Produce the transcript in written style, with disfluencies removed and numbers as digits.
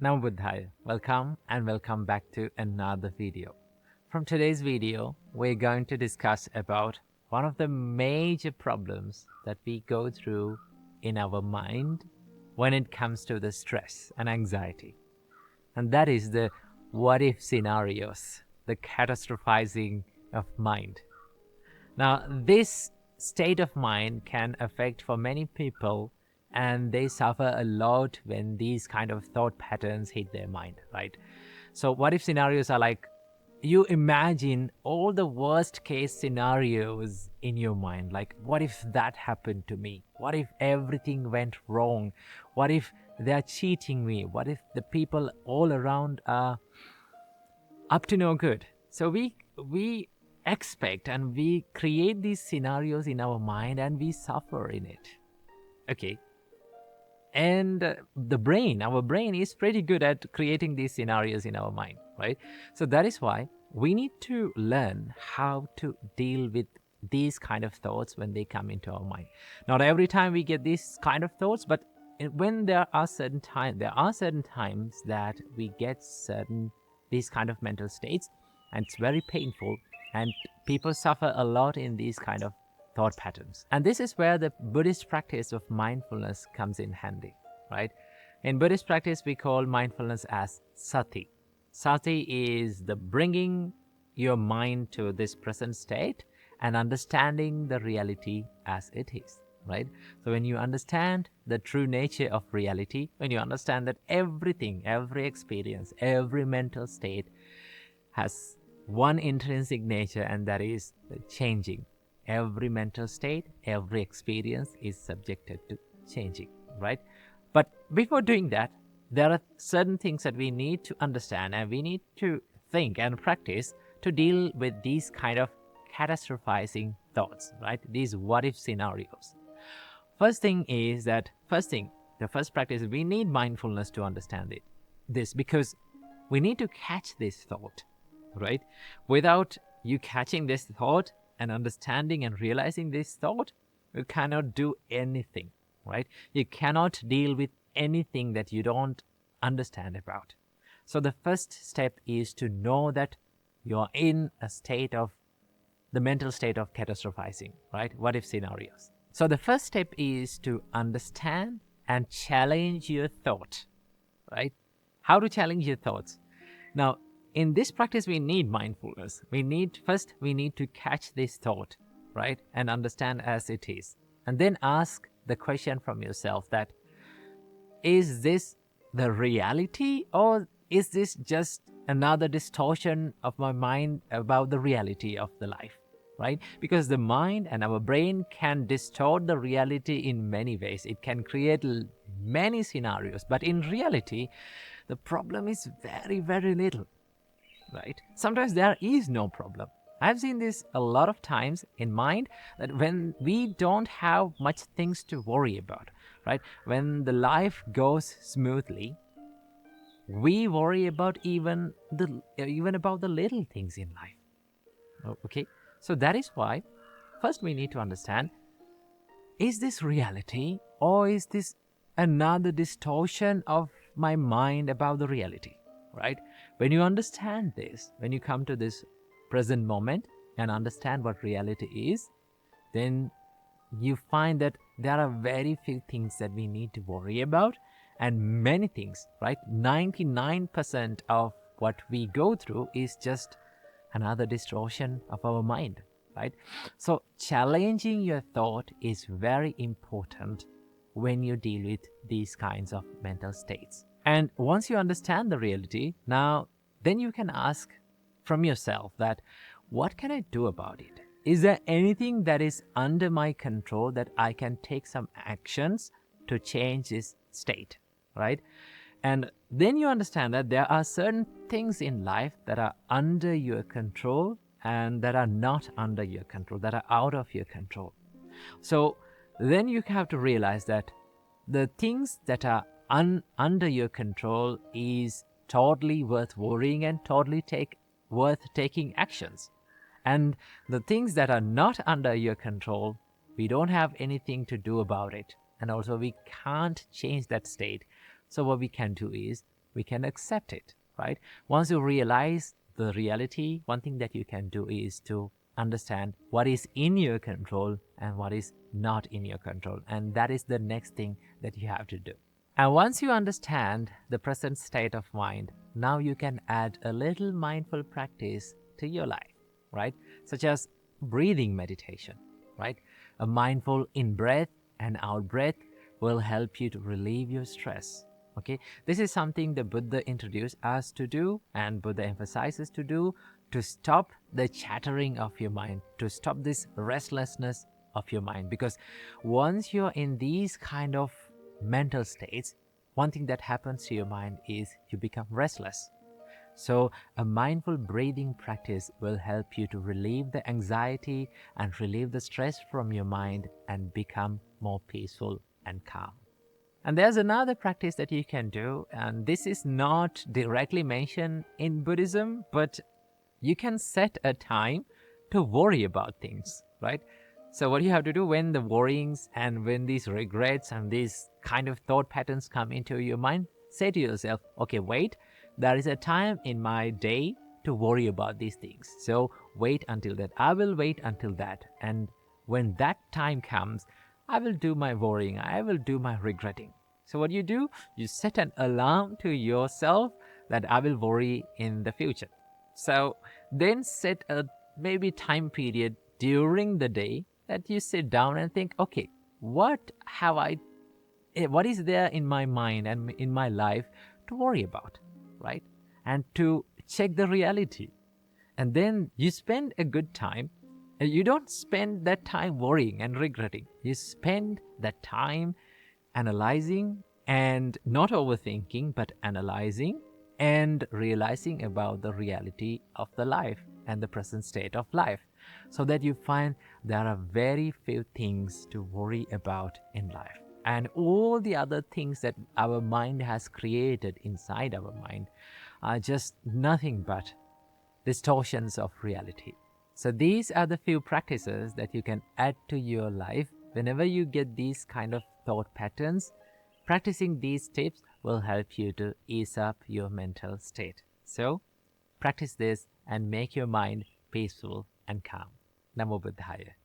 Namo Buddhaya. Welcome back to another video. From today's video, we're going to discuss about one of the major problems that we go through in our mind when it comes to the stress and anxiety. And that is the what if scenarios, the catastrophizing of mind. Now, this state of mind can affect for many people, and they suffer a lot when these kind of thought patterns hit their mind, right? So what if scenarios are like you imagine all the worst case scenarios in your mind, like what if that happened to me, what if everything went wrong, what if they're cheating me, what if the people all around are up to no good. So we expect and we create these scenarios in our mind and we suffer in it. Okay. And our brain is pretty good at creating these scenarios in our mind, right? So that is why we need to learn how to deal with these kind of thoughts when they come into our mind. Not every time we get these kind of thoughts, but when there are certain times that we get these kind of mental states, and it's very painful, and people suffer a lot in these kind of thought patterns. And this is where the Buddhist practice of mindfulness comes in handy, right? In Buddhist practice, we call mindfulness as Sati. Sati is the bringing your mind to this present state and understanding the reality as it is, right? So when you understand the true nature of reality, when you understand that everything, every experience, every mental state has one intrinsic nature, and that is the changing. Every mental state, every experience is subjected to changing, right? But before doing that, there are certain things that we need to understand and we need to think and practice to deal with these kind of catastrophizing thoughts, right? These what if scenarios. The first practice, we need mindfulness to understand this, because we need to catch this thought, right? Without you catching this thought and understanding and realizing this thought, you cannot do anything, right? You cannot deal with anything that you don't understand about. So the first step is to know that you're in the mental state of catastrophizing, right? What if scenarios. So the first step is to understand and challenge your thought, right? How to challenge your thoughts. Now, in this practice, we need mindfulness. We need to catch this thought, right? And understand as it is. And then ask the question from yourself that, is this the reality, or is this just another distortion of my mind about the reality of the life, right? Because the mind and our brain can distort the reality in many ways. It can create many scenarios, but in reality, the problem is very, very little. Right? Sometimes there is no problem. I've seen this a lot of times in mind, that when we don't have much things to worry about, right? When the life goes smoothly, we worry about even about the little things in life. Okay? So that is why first we need to understand, is this reality, or is this another distortion of my mind about the reality? Right? When you understand this, when you come to this present moment and understand what reality is, then you find that there are very few things that we need to worry about, and many things, right? 99% of what we go through is just another distortion of our mind, right? So challenging your thought is very important when you deal with these kinds of mental states. And once you understand the reality, now then you can ask from yourself that, what can I do about it? Is there anything that is under my control that I can take some actions to change this state, right? And then you understand that there are certain things in life that are under your control and that are not under your control, that are out of your control. So then you have to realize that the things that are under your control is totally worth worrying and totally worth taking actions. And the things that are not under your control, we don't have anything to do about it. And also we can't change that state. So what we can do is we can accept it, right? Once you realize the reality, one thing that you can do is to understand what is in your control and what is not in your control. And that is the next thing that you have to do. And once you understand the present state of mind, now you can add a little mindful practice to your life, right? Such as breathing meditation, right? A mindful in-breath and out-breath will help you to relieve your stress. Okay, this is something the Buddha introduced us to do, and Buddha emphasizes to do, to stop the chattering of your mind, to stop this restlessness of your mind. Because once you're in these kind of mental states, one thing that happens to your mind is you become restless. So a mindful breathing practice will help you to relieve the anxiety and relieve the stress from your mind and become more peaceful and calm. And there's another practice that you can do, and this is not directly mentioned in Buddhism, but you can set a time to worry about things, right? So what you have to do when the worryings and when these regrets and these kind of thought patterns come into your mind, say to yourself, okay, wait, there is a time in my day to worry about these things. So wait until that. I will wait until that. And when that time comes, I will do my worrying. I will do my regretting. So what you do, you set an alarm to yourself that I will worry in the future. So then set a maybe time period during the day that you sit down and think, okay, what is there in my mind and in my life to worry about, right? And to check the reality. And then you spend a good time. You don't spend that time worrying and regretting. You spend that time analyzing and not overthinking, but analyzing and realizing about the reality of the life and the present state of life, so that you find there are very few things to worry about in life. And all the other things that our mind has created inside our mind are just nothing but distortions of reality. So these are the few practices that you can add to your life. Whenever you get these kind of thought patterns, practicing these tips will help you to ease up your mental state. So practice this and make your mind peaceful and calm. Namo Buddhaya.